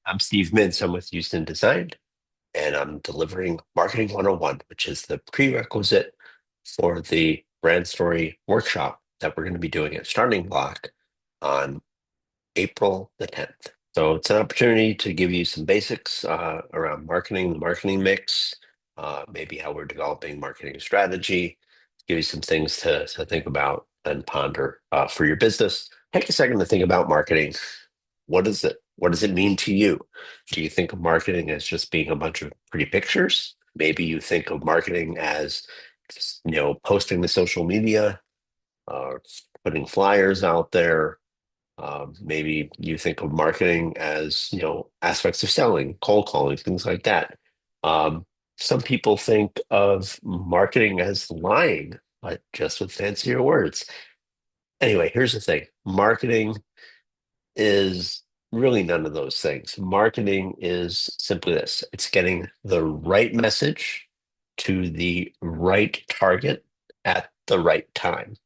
I'm Steve Mintz. I'm with Huston Design, and I'm delivering Marketing 101, which is the prerequisite for the brand story workshop that we're going to be doing at Starting Block on April the 10th. So it's an opportunity to give you some basics around marketing, the marketing mix, maybe how we're developing marketing strategy, give you some things to think about and ponder for your business. Take a second to think about marketing. What is it? What does it mean to you? Do you think of marketing as just being a bunch of pretty pictures? Maybe you think of marketing as just, posting to social media, uh, putting flyers out there. Maybe you think of marketing as, aspects of selling, cold calling, things like that. Um, some people think of marketing as lying, but just with fancier words. Anyway, here's the thing. Marketing is really none of those things. Marketing is simply this: it's getting the right message to the right target at the right time.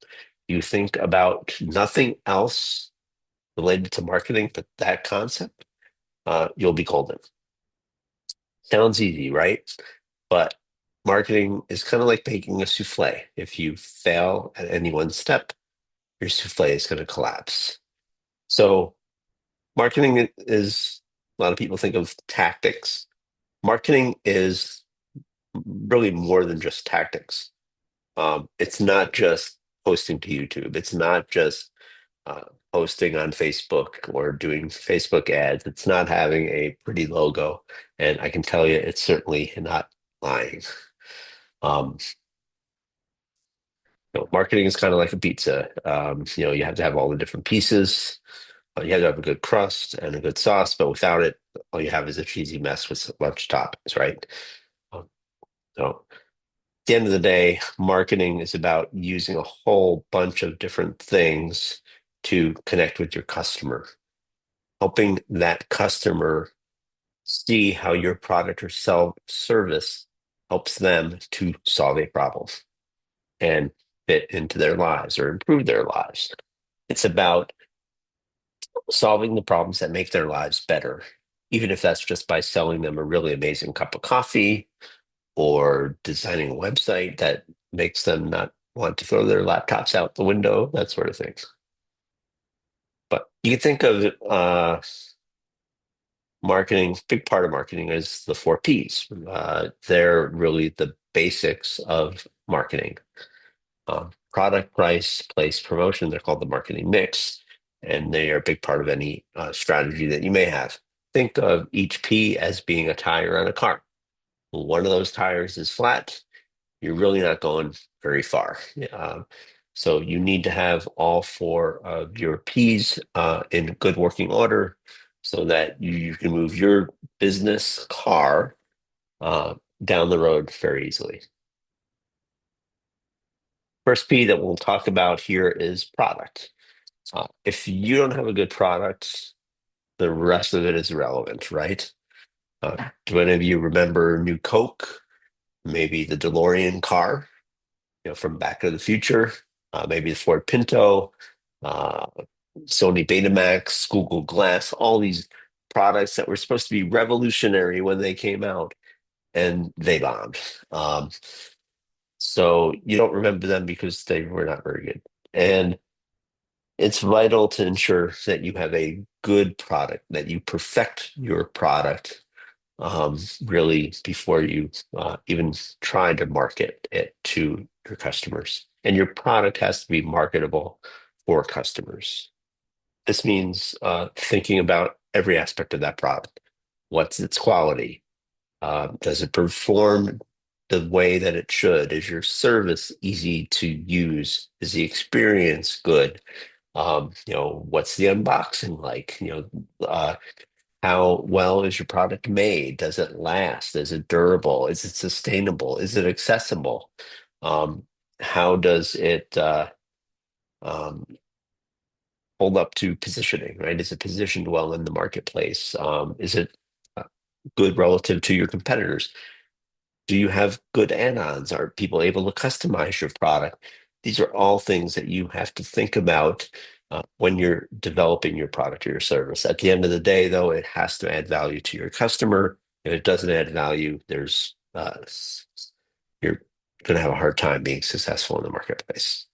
You think about nothing else related to marketing but that concept, you'll be golden. Sounds easy, right? But marketing is kind of like baking a souffle. If you fail at any one step, your souffle is going to collapse. So marketing is, a lot of people think of tactics. Marketing is really more than just tactics. It's not just posting to YouTube. It's not just uh, posting on Facebook or doing Facebook ads. It's not having a pretty logo. And I can tell you, it's certainly not lying. Um, marketing is kind of like a pizza. You have to have all the different pieces. You have to have a good crust and a good sauce, but without it, all you have is a cheesy mess with a bunch of toppings, right? Um, so at the end of the day, marketing is about using a whole bunch of different things to connect with your customer, helping that customer see how your product or service helps them to solve a problem and fit into their lives or improve their lives. It's about solving the problems that make their lives better, even if that's just by selling them a really amazing cup of coffee or designing a website that makes them not want to throw their laptops out the window, that sort of thing. But you can think of marketing, big part of marketing is the four P's. They're really the basics of marketing. Product, price, place, promotion. They're called the marketing mix, and they are a big part of any strategy that you may have. Think of each P as being a tire on a car. One of those tires is flat, you're really not going very far. So you need to have all four of your P's in good working order so that you can move your business car uh, down the road very easily. First P that we'll talk about here is product. If you don't have a good product, the rest of it is irrelevant, right? Do any of you remember New Coke? Maybe the DeLorean car, from Back to the Future, maybe the Ford Pinto, uh, Sony Betamax, Google Glass, all these products that were supposed to be revolutionary when they came out, and they bombed. Um, so you don't remember them because they were not very good. And it's vital to ensure that you have a good product, that you perfect your product really before you even try to market it to your customers. And your product has to be marketable for customers. This means thinking about every aspect of that product. What's its quality? Does it perform the way that it should? Is your service easy to use? Is the experience good? What's the unboxing like? How well is your product made? Does it last? Is it durable? Is it sustainable? Is it accessible? Um, how does it um, hold up to positioning, right? Is it positioned well in the marketplace? Is it uh, good relative to your competitors? Do you have good add-ons? Are people able to customize your product? These are all things that you have to think about when you're developing your product or your service. At the end of the day, though, it has to add value to your customer. If it doesn't add value, you're going to have a hard time being successful in the marketplace.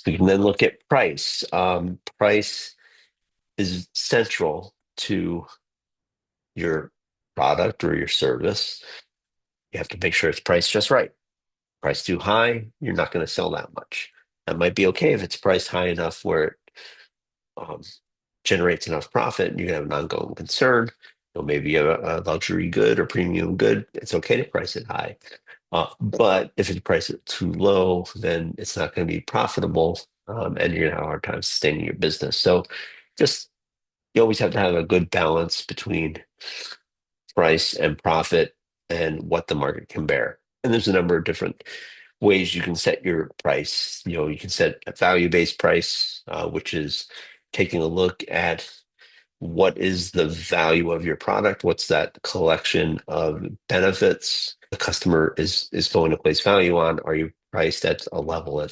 We can then look at price. Price is central to your product or your service. You have to make sure it's priced just right. Price too high, you're not going to sell that much. That might be okay if it's priced high enough where it um, generates enough profit and you can have an ongoing concern. Maybe a luxury good or premium good, it's okay to price it high. But if you price it too low, then it's not going to be profitable, and you're going to have a hard time sustaining your business. So just you always have to have a good balance between price and profit and what the market can bear. And there's a number of different ways you can set your price. You can set a value-based price, which is taking a look at what is the value of your product, what's that collection of benefits the customer is going to place value on. Are you priced at a level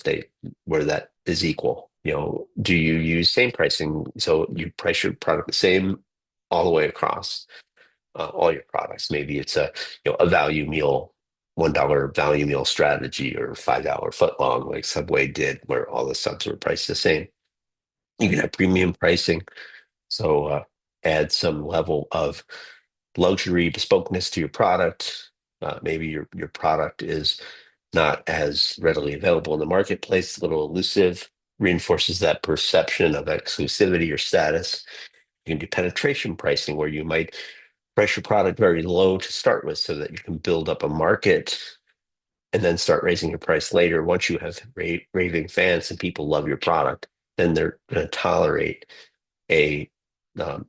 where that is equal? Do you use same pricing? So you price your product the same all the way across all your products. Maybe it's a value meal, $1 value meal strategy, or $5 foot long like Subway did, where all the subs were priced the same. You can have premium pricing, so add some level of luxury bespokeness to your product. Maybe your product is not as readily available in the marketplace, a little elusive, reinforces that perception of exclusivity or status. You can do penetration pricing, where you might price your product very low to start with so that you can build up a market and then start raising your price later. Once you have raving fans and people love your product, then they're going to tolerate a um,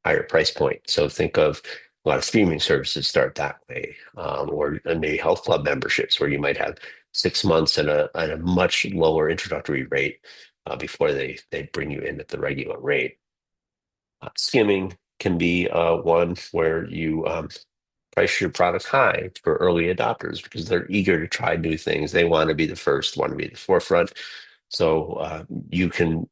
higher price point. So think of a lot of streaming services start that way, or maybe health club memberships where you might have 6 months at a much lower introductory rate before they bring you in at the regular rate. Skimming can be one where you price your product high for early adopters because they're eager to try new things. They want to be the first, want to be the forefront. So you can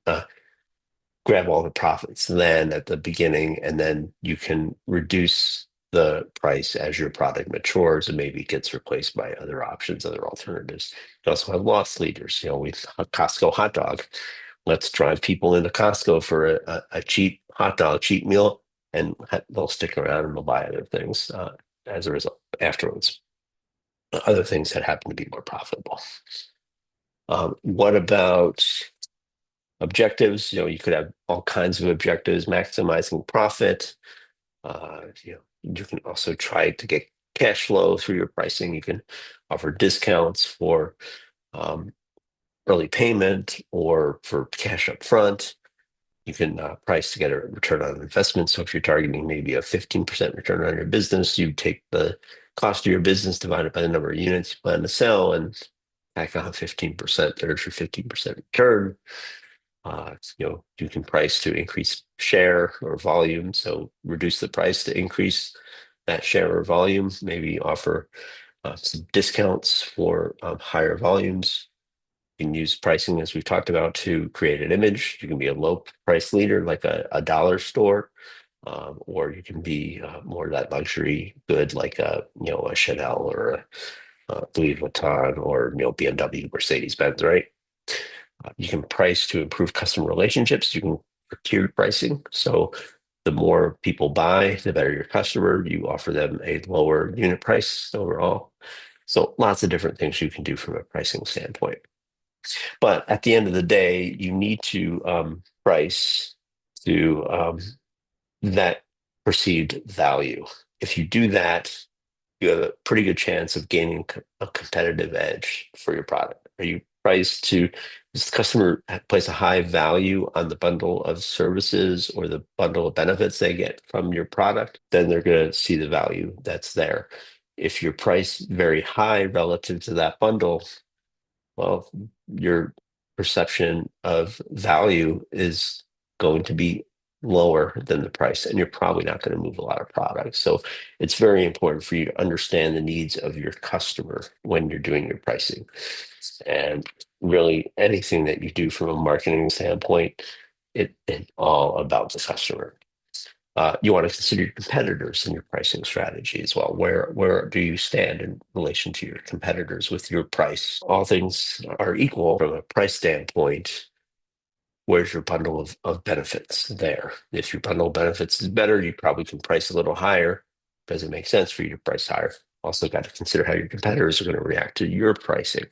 grab all the profits then at the beginning, and then you can reduce the price as your product matures and maybe gets replaced by other options, other alternatives. You also have loss leaders. We Costco hot dog. Let's drive people into Costco for a cheap hot dog, cheap meal, and they'll stick around and they'll buy other things as a result afterwards. Other things that happen to be more profitable. What about objectives? You could have all kinds of objectives, maximizing profit. You can also try to get cash flow through your pricing. You can offer discounts for um, early payment or for cash up front. You can price to get a return on investment. So if you're targeting maybe a 15% return on your business, you take the cost of your business divided by the number of units you plan to sell and tack on 15%. There's your 15% return. You can price to increase share or volume. So reduce the price to increase that share or volume. Maybe offer some discounts for higher volumes. You can use pricing, as we've talked about, to create an image. You can be a low price leader like a dollar store, or you can be more that luxury good like a Chanel or a Louis Vuitton or BMW, Mercedes-Benz, right? You can price to improve customer relationships. You can tiered pricing. So the more people buy, the better your customer. You offer them a lower unit price overall. So lots of different things you can do from a pricing standpoint. But at the end of the day, you need to price to that perceived value. If you do that, you have a pretty good chance of gaining a competitive edge for your product. Are you priced to, does the customer place a high value on the bundle of services or the bundle of benefits they get from your product? Then they're going to see the value that's there. If you're priced very high relative to that bundle, well, your perception of value is going to be lower than the price, and you're probably not going to move a lot of products. So it's very important for you to understand the needs of your customer when you're doing your pricing. And really, anything that you do from a marketing standpoint, it's all about the customer. You want to consider your competitors in your pricing strategy as well. Where do you stand in relation to your competitors with your price? All things are equal from a price standpoint. Where's your bundle of benefits there? If your bundle of benefits is better, you probably can price a little higher. Does it make sense for you to price higher? Also got to consider how your competitors are going to react to your pricing.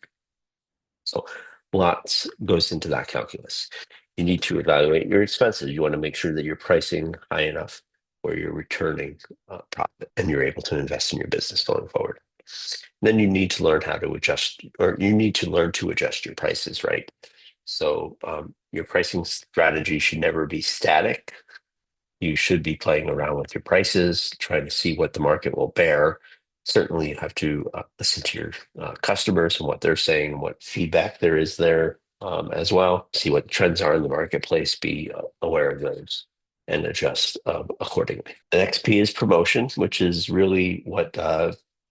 So lots goes into that calculus. You need to evaluate your expenses. You want to make sure that you're pricing high enough where you're returning profit and you're able to invest in your business going forward. Then you need to learn how to adjust, or you need to learn to adjust your prices, right? So your pricing strategy should never be static. You should be playing around with your prices, trying to see what the market will bear. Certainly, you have to listen to your customers and what they're saying and what feedback there is there as well. See what trends are in the marketplace, be aware of those and adjust accordingly. The next P is promotion, which is really what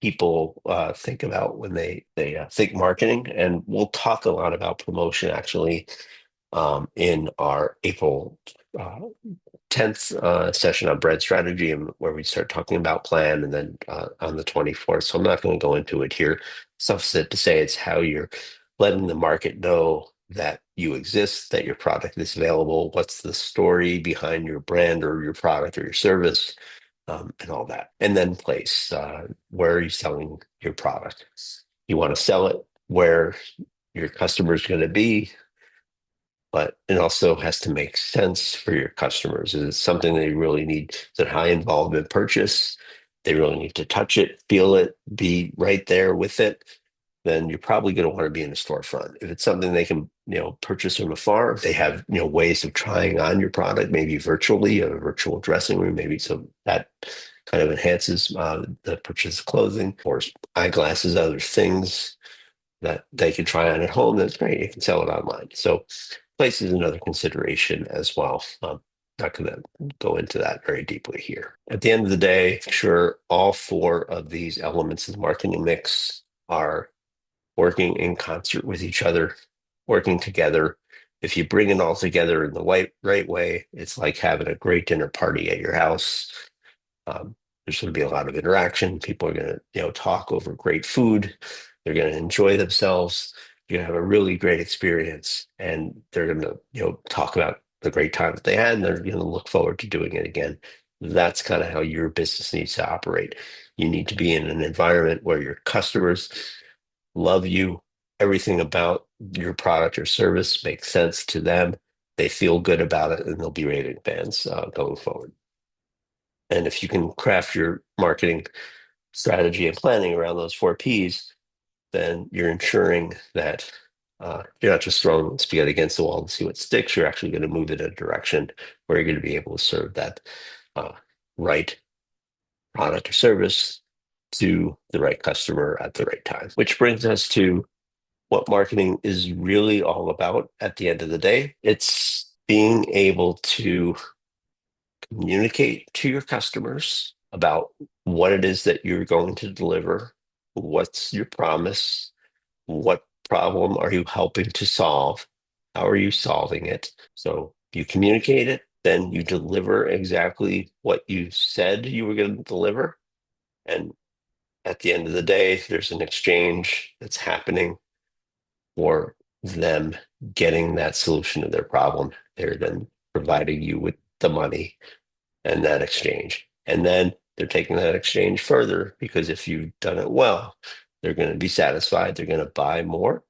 people think about when they think marketing. And we'll talk a lot about promotion actually in our April uh, 10th session on brand strategy, and where we start talking about plan, and then on the 24th. So I'm not going to go into it here. Suffice it to say, it's how you're letting the market know that you exist, that your product is available, what's the story behind your brand or your product or your service, and all that. And then place, where are you selling your product? You want to sell it where your customer is going to be, but it also has to make sense for your customers. It's something they really need. It's a high involvement purchase. They really need to touch it, feel it, be right there with it. Then you're probably going to want to be in the storefront. If it's something they can, purchase from afar, they have, ways of trying on your product, maybe virtually, a virtual dressing room, maybe so that kind of enhances the purchase of clothing or eyeglasses, other things that they can try on at home. That's great. You can sell it online. So place is another consideration as well. Not going to go into that very deeply here. At the end of the day, make sure all four of these elements of the marketing mix are working in concert with each other, working together. If you bring it all together in the right way, it's like having a great dinner party at your house. There's going to be a lot of interaction. People are going to, talk over great food. They're going to enjoy themselves. You're going to have a really great experience, and they're going to, talk about the great time that they had, and they're going to look forward to doing it again. That's kind of how your business needs to operate. You need to be in an environment where your customers love you. Everything about your product or service makes sense to them. They feel good about it, and they'll be raving fans going forward. And if you can craft your marketing strategy and planning around those four P's, then you're ensuring that you're not just throwing spaghetti against the wall and see what sticks. You're actually going to move it in a direction where you're going to be able to serve that uh, right product or service to the right customer at the right time. Which brings us to what marketing is really all about at the end of the day. It's being able to communicate to your customers about what it is that you're going to deliver, what's your promise, what problem are you helping to solve, how are you solving it. So you communicate it, then you deliver exactly what you said you were going to deliver. And at the end of the day, there's an exchange that's happening for them getting that solution to their problem. They're then providing you with the money and that exchange. And then they're taking that exchange further, because if you've done it well, they're going to be satisfied. They're going to buy more.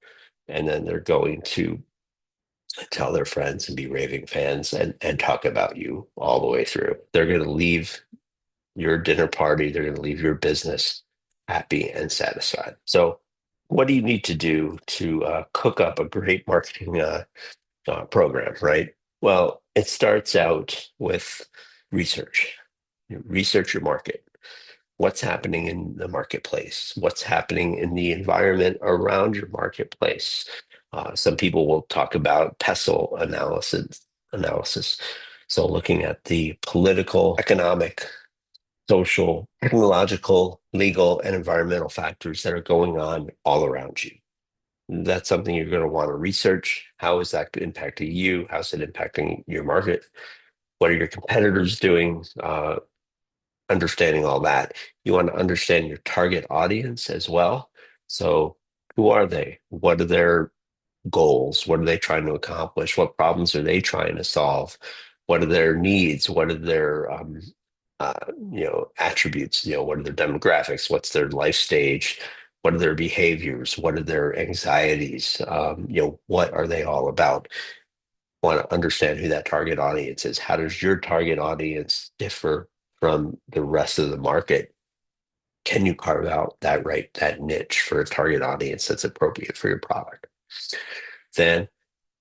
And then they're going to tell their friends and be raving fans and talk about you all the way through. They're going to leave your dinner party, they're going to leave your business happy and satisfied. So, what do you need to do to cook up a great marketing program, right? Well, it starts out with research. You research your market. What's happening in the marketplace? What's happening in the environment around your marketplace? Some people will talk about pestle analysis. So looking at the political, economic, social, technological, legal, and environmental factors that are going on all around you. That's something you're going to want to research. How is that impacting you? How's it impacting your market? What are your competitors doing? Understanding all that. You want to understand your target audience as well. So, who are they? What are their goals? What are they trying to accomplish? What problems are they trying to solve? What are their needs? What are their uh, attributes? What are their demographics? What's their life stage? What are their behaviors? What are their anxieties? What are they all about? Want to understand who that target audience is. How does your target audience differ from the rest of the market? Can you carve out that niche for a target audience that's appropriate for your product? Then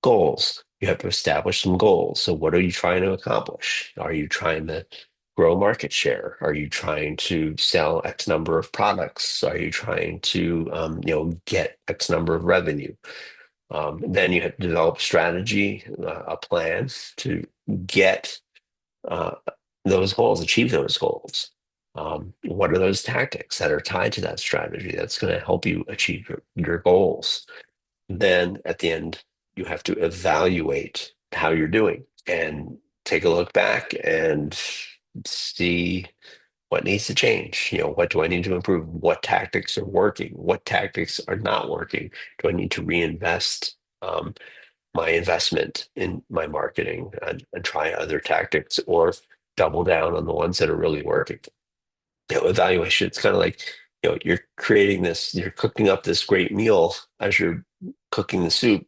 goals. You have to establish some goals. So what are you trying to accomplish? Are you trying to grow market share? Are you trying to sell X number of products? Are you trying to get X number of revenue? Then you have to develop strategy, a plan to get uh, those goals, achieve those goals. What are those tactics that are tied to that strategy that's going to help you achieve your goals? Then at the end, you have to evaluate how you're doing and take a look back and see what needs to change. What do I need to improve? What tactics are working? What tactics are not working? Do I need to reinvest my investment in my marketing and try other tactics or double down on the ones that are really working? Evaluation. It's kind of like, you're cooking up this great meal as you're cooking the soup.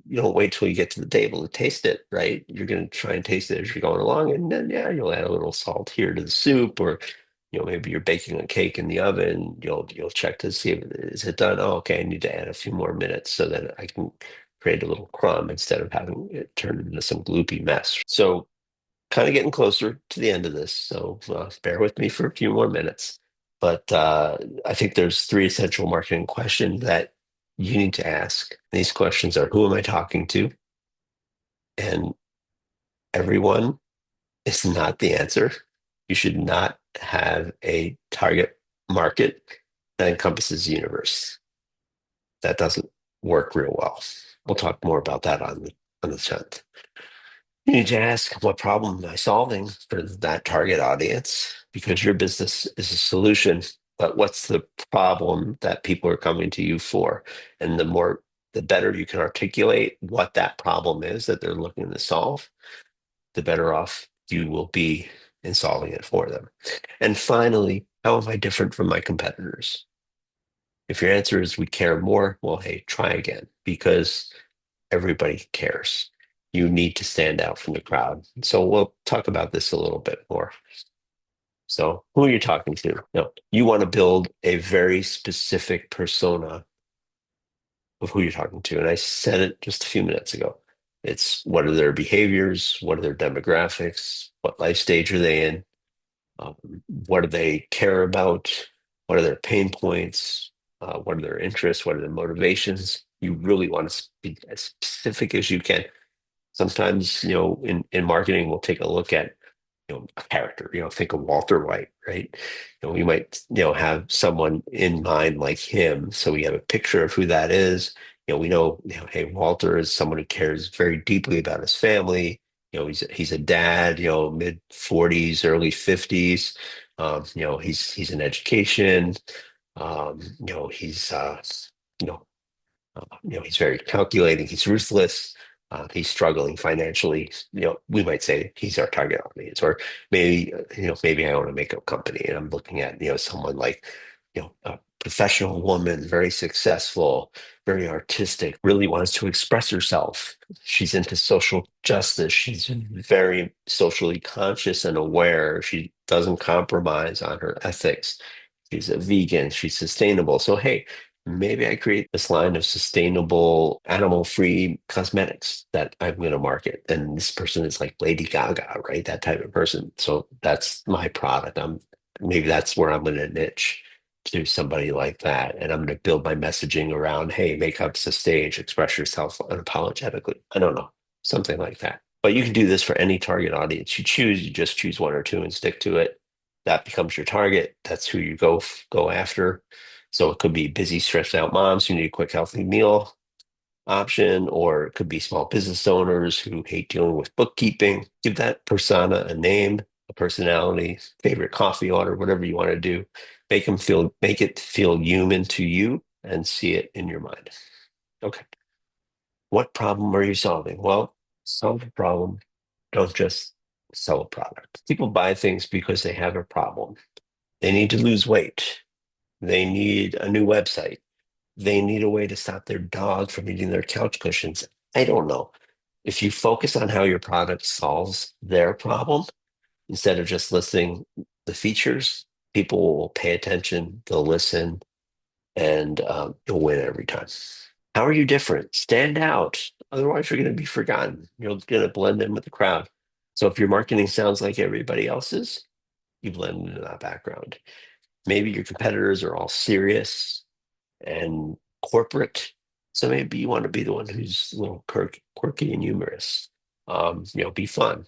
You don't wait till you get to the table to taste it, right? You're going to try and taste it as you're going along, and then yeah, you'll add a little salt here to the soup, or maybe you're baking a cake in the oven. You'll check to see if is it done. Oh, okay, I need to add a few more minutes so that I can create a little crumb instead of having it turn into some gloopy mess. So kind of getting closer to the end of this, so bear with me for a few more minutes. But I think there's three essential marketing questions that you need to ask. These questions are: who am I talking to? And everyone is not the answer. You should not have a target market that encompasses the universe. That doesn't work real well. We'll talk more about that on the 10th. You need to ask, what problem am I solving for that target audience? Because your business is a solution, but what's the problem that people are coming to you for? And the better you can articulate what that problem is that they're looking to solve, the better off you will be in solving it for them. And finally, how am I different from my competitors? If your answer is we care more, well, hey, try again, because everybody cares. You need to stand out from the crowd. So we'll talk about this a little bit more. So who are you talking to? No, you want to build a very specific persona of who you're talking to. And I said it just a few minutes ago. It's what are their behaviors? What are their demographics? What life stage are they in? Um, what do they care about? What are their pain points? What are their interests? What are their motivations? You really want to be as specific as you can. Sometimes, in marketing, we'll take a look at, a character, think of Walter White, right? We might, have someone in mind like him. So we have a picture of who that is. We know, hey, Walter is someone who cares very deeply about his family. He's a dad, mid 40s, early 50s. He's in education. You know, he's very calculating. He's ruthless. He's struggling financially. We might say he's our target audience. Or maybe, maybe I own a makeup company and I'm looking at, someone like, a professional woman, very successful, very artistic, really wants to express herself. She's into social justice. She's very socially conscious and aware. She doesn't compromise on her ethics. She's a vegan. She's sustainable. So, hey, maybe I create this line of sustainable animal-free cosmetics that I'm going to market. And this person is like Lady Gaga, right? That type of person. So that's my product. Maybe that's where I'm going to niche to somebody like that. And I'm going to build my messaging around, hey, make up the stage, express yourself unapologetically. I don't know, something like that. But you can do this for any target audience you choose. You just choose one or two and stick to it. That becomes your target. That's who you go after. So it could be busy, stressed out moms who need a quick, healthy meal option, or it could be small business owners who hate dealing with bookkeeping. Give that persona a name, a personality, favorite coffee order, whatever you want to do. Make it feel human to you and see it in your mind. Okay. What problem are you solving? Well, solve a problem. Don't just sell a product. People buy things because they have a problem. They need to lose weight. They need a new website. They need a way to stop their dog from eating their couch cushions. I don't know. If you focus on how your product solves their problem instead of just listing the features, people will pay attention, they'll listen, and you'll win every time. How are you different? Stand out. Otherwise, you're going to be forgotten. You're going to blend in with the crowd. So if your marketing sounds like everybody else's, you blend into that background. Maybe your competitors are all serious and corporate. So maybe you want to be the one who's a little quirky and humorous. Be fun.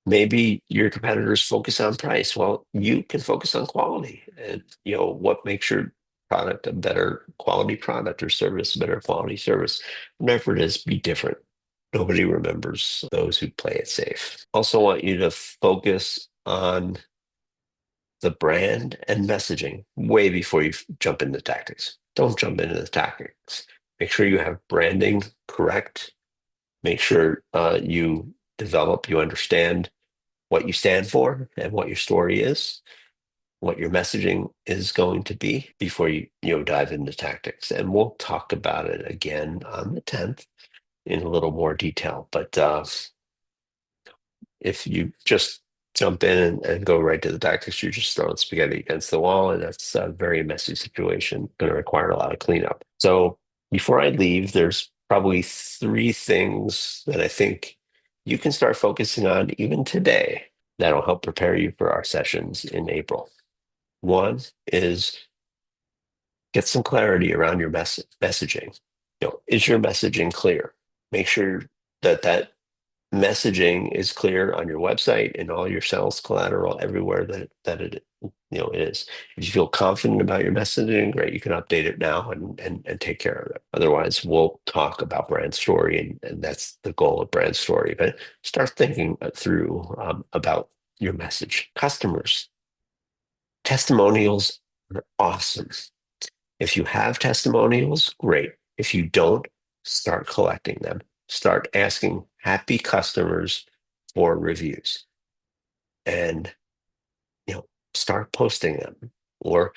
Maybe your competitors focus on price. Well, you can focus on quality and what makes your product a better quality product or service, a better quality service. Whatever it is, be different. Nobody remembers those who play it safe. Also want you to focus on the brand and messaging way before you jump into tactics. Don't jump into the tactics. Make sure you have branding correct. Make sure you understand what you stand for and what your story is, what your messaging is going to be before you dive into tactics. And we'll talk about it again on the 10th in a little more detail. But if you just jump in and go right to the tactics, you're just throwing spaghetti against the wall, and that's a very messy situation, going to require a lot of cleanup. So before I leave, there's probably three things that I think you can start focusing on even today that'll help prepare you for our sessions in April. One is get some clarity around your messaging. Is your messaging clear? Make sure that messaging is clear on your website and all your sales collateral everywhere that it is. If you feel confident about your messaging, great, you can update it now and take care of it. Otherwise, we'll talk about brand story, and that's the goal of brand story. But start thinking through about your message. Customers, testimonials are awesome. If you have testimonials, great. If you don't, start collecting them. Start asking happy customers for reviews and start posting them or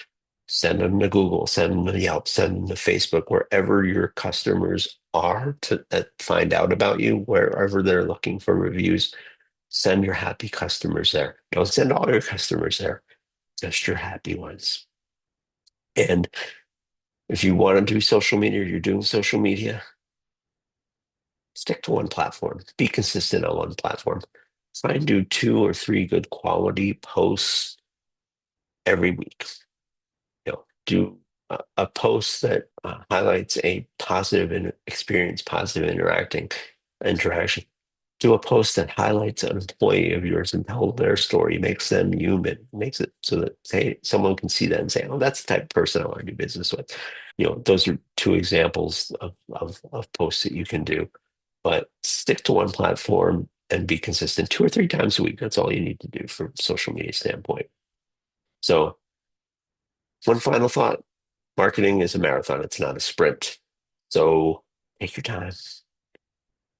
send them to Google, send them to Yelp, send them to Facebook, wherever your customers are to find out about you, wherever they're looking for reviews. Send your happy customers there. Don't send all your customers there, just your happy ones. And if you want to do social media, you're doing social media, stick to one platform. Be consistent on one platform. Try and do 2 or 3 good quality posts every week. Do a post that highlights a positive experience, positive interaction. Do a post that highlights an employee of yours and tell their story, makes them human, makes it so that someone can see that and say, "Oh, that's the type of person I want to do business with." Those are 2 examples of posts that you can do. But stick to one platform and be consistent 2 or 3 times a week. That's all you need to do from a social media standpoint. So, one final thought: marketing is a marathon, it's not a sprint. So, take your time,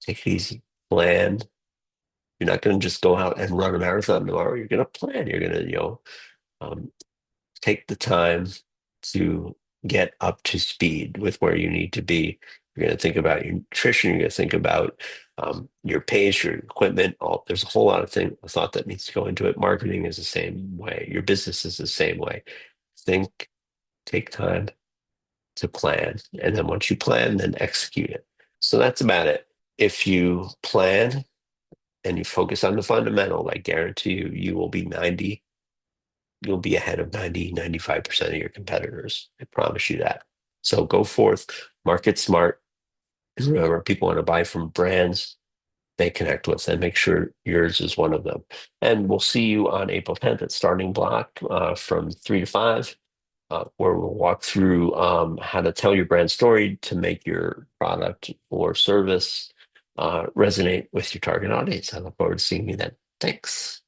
take it easy, plan. You're not going to just go out and run a marathon tomorrow. You're going to plan. You're going to, um, take the time to get up to speed with where you need to be. You're going to think about your nutrition. You're going to think about your pace, your equipment. There's a whole lot of thought that needs to go into it. Marketing is the same way. Your business is the same way. Think, take time to plan, and then once you plan, then execute it. So that's about it. If you plan and you focus on the fundamental, I guarantee you will be you'll be ahead of 95% of your competitors. I promise you that. So go forth, market smart. Remember, people want to buy from brands they connect with, and make sure yours is one of them. And we'll see you on April 10th at Starting Block from 3 to 5, where we'll walk through how to tell your brand story to make your product or service resonate with your target audience. I look forward to seeing you then. Thanks.